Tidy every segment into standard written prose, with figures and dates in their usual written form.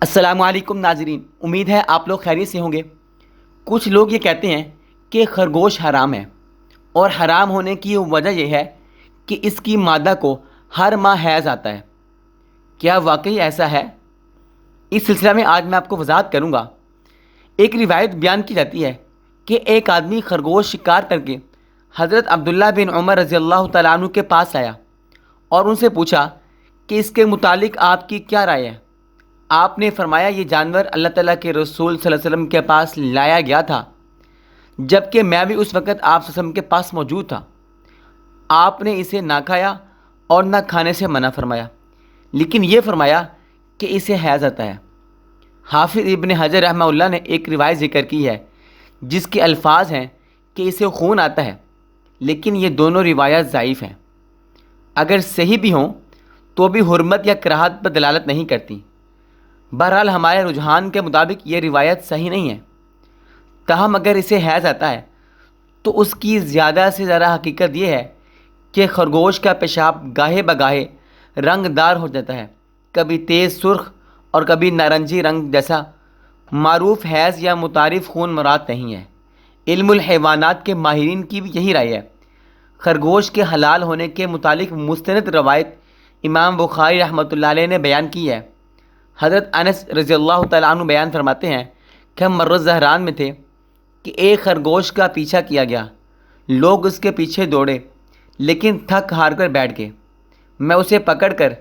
السلام علیکم ناظرین، امید ہے آپ لوگ خیریت سے ہوں گے۔ کچھ لوگ یہ کہتے ہیں کہ خرگوش حرام ہے، اور حرام ہونے کی وجہ یہ ہے کہ اس کی مادہ کو ہر ماہ حیض آتا ہے۔ کیا واقعی ایسا ہے؟ اس سلسلہ میں آج میں آپ کو وضاحت کروں گا۔ ایک روایت بیان کی جاتی ہے کہ ایک آدمی خرگوش شکار کر کے حضرت عبداللہ بن عمر رضی اللہ تعالیٰ عنہ کے پاس آیا اور ان سے پوچھا کہ اس کے متعلق آپ کی کیا رائے ہے۔ آپ نے فرمایا، یہ جانور اللہ تعالیٰ کے رسول صلی اللہ علیہ وسلم کے پاس لایا گیا تھا، جبکہ میں بھی اس وقت آپ صلی اللہ علیہ وسلم کے پاس موجود تھا۔ آپ نے اسے نہ کھایا اور نہ کھانے سے منع فرمایا، لیکن یہ فرمایا کہ اسے حیض آتا ہے۔ حافظ ابن حجر رحمہ اللہ نے ایک روایت ذکر کی ہے جس کے الفاظ ہیں کہ اسے خون آتا ہے، لیکن یہ دونوں روایات ضعیف ہیں۔ اگر صحیح بھی ہوں تو بھی حرمت یا کراہت پر دلالت نہیں کرتی۔ بہرحال ہمارے رجحان کے مطابق یہ روایت صحیح نہیں ہے۔ تاہم اگر اسے حیض آتا ہے تو اس کی زیادہ سے زیادہ حقیقت یہ ہے کہ خرگوش کا پیشاب گاہے بگاہے رنگ دار ہو جاتا ہے، کبھی تیز سرخ اور کبھی نارنجی رنگ جیسا۔ معروف حیض یا متعارف خون مراد نہیں ہے۔ علم الحیوانات کے ماہرین کی بھی یہی رائے ہے۔ خرگوش کے حلال ہونے کے متعلق مستند روایت امام بخاری رحمۃ اللہ علیہ نے بیان کی ہے۔ حضرت انس رضی اللہ تعالیٰ عنہ بیان فرماتے ہیں کہ ہم مرہ زہران میں تھے کہ ایک خرگوش کا پیچھا کیا گیا۔ لوگ اس کے پیچھے دوڑے لیکن تھک ہار کر بیٹھ گئے۔ میں اسے پکڑ کر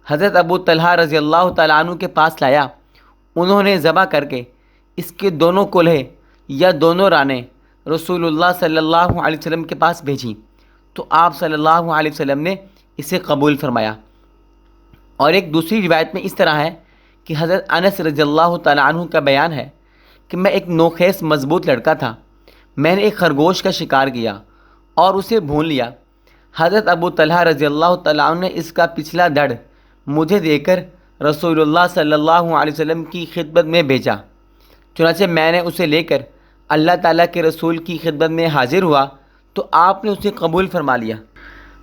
حضرت ابو طلحہ رضی اللہ تعالیٰ عنہ کے پاس لایا۔ انہوں نے ذبح کر کے اس کے دونوں کلہے یا دونوں رانیں رسول اللہ صلی اللہ علیہ وسلم کے پاس بھیجیں تو آپ صلی اللہ علیہ وسلم نے اسے قبول فرمایا۔ اور ایک دوسری روایت میں اس طرح ہے کہ حضرت انس رضی اللہ تعالیٰ عنہ کا بیان ہے کہ میں ایک نوخیس مضبوط لڑکا تھا، میں نے ایک خرگوش کا شکار کیا اور اسے بھون لیا۔ حضرت ابو طلحہ رضی اللہ تعالیٰ عنہ نے اس کا پچھلا دڑ مجھے دے کر رسول اللہ صلی اللہ علیہ وسلم کی خدمت میں بھیجا۔ چنانچہ میں نے اسے لے کر اللہ تعالیٰ کے رسول کی خدمت میں حاضر ہوا تو آپ نے اسے قبول فرما لیا۔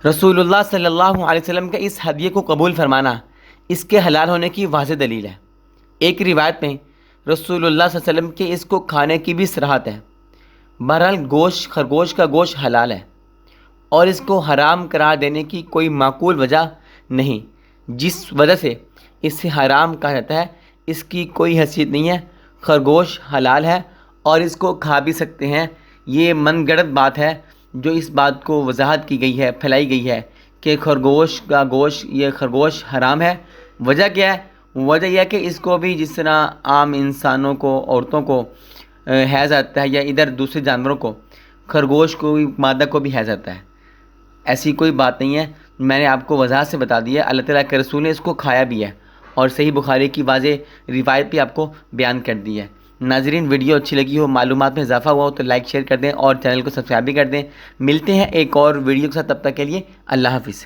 رسول اللہ صلی اللہ علیہ وسلم کا اس ہدیے کو قبول فرمانا اس کے حلال ہونے کی واضح دلیل ہے۔ ایک روایت میں رسول اللہ صلی اللہ علیہ وسلم کے اس کو کھانے کی بھی صراحت ہے۔ بہرحال خرگوش کا گوشت حلال ہے اور اس کو حرام قرار دینے کی کوئی معقول وجہ نہیں جس وجہ سے اسے حرام کہا جاتا ہے، اس کی کوئی حیثیت نہیں ہے۔ خرگوش حلال ہے اور اس کو کھا بھی سکتے ہیں۔ یہ من گڑت بات ہے جو اس بات کو وضاحت کی گئی ہے، پھیلائی گئی ہے کہ خرگوش کا گوشت، یہ خرگوش حرام ہے۔ وجہ کیا ہے؟ وجہ یہ ہے کہ اس کو بھی جس طرح عام انسانوں کو، عورتوں کو حیض آتا ہے یا ادھر دوسرے جانوروں کو، خرگوش کو مادہ کو بھی حیض آتا ہے۔ ایسی کوئی بات نہیں ہے، میں نے آپ کو وضاحت سے بتا دیا ہے۔ اللہ تعالیٰ کے رسول نے اس کو کھایا بھی ہے اور صحیح بخاری کی واضح روایت بھی آپ کو بیان کر دی ہے۔ ناظرین، ویڈیو اچھی لگی ہو، معلومات میں اضافہ ہوا ہو تو لائک شیئر کر دیں اور چینل کو سبسکرائب بھی کر دیں۔ ملتے ہیں ایک اور ویڈیو کے ساتھ، تب تک کے لیے اللہ حافظ۔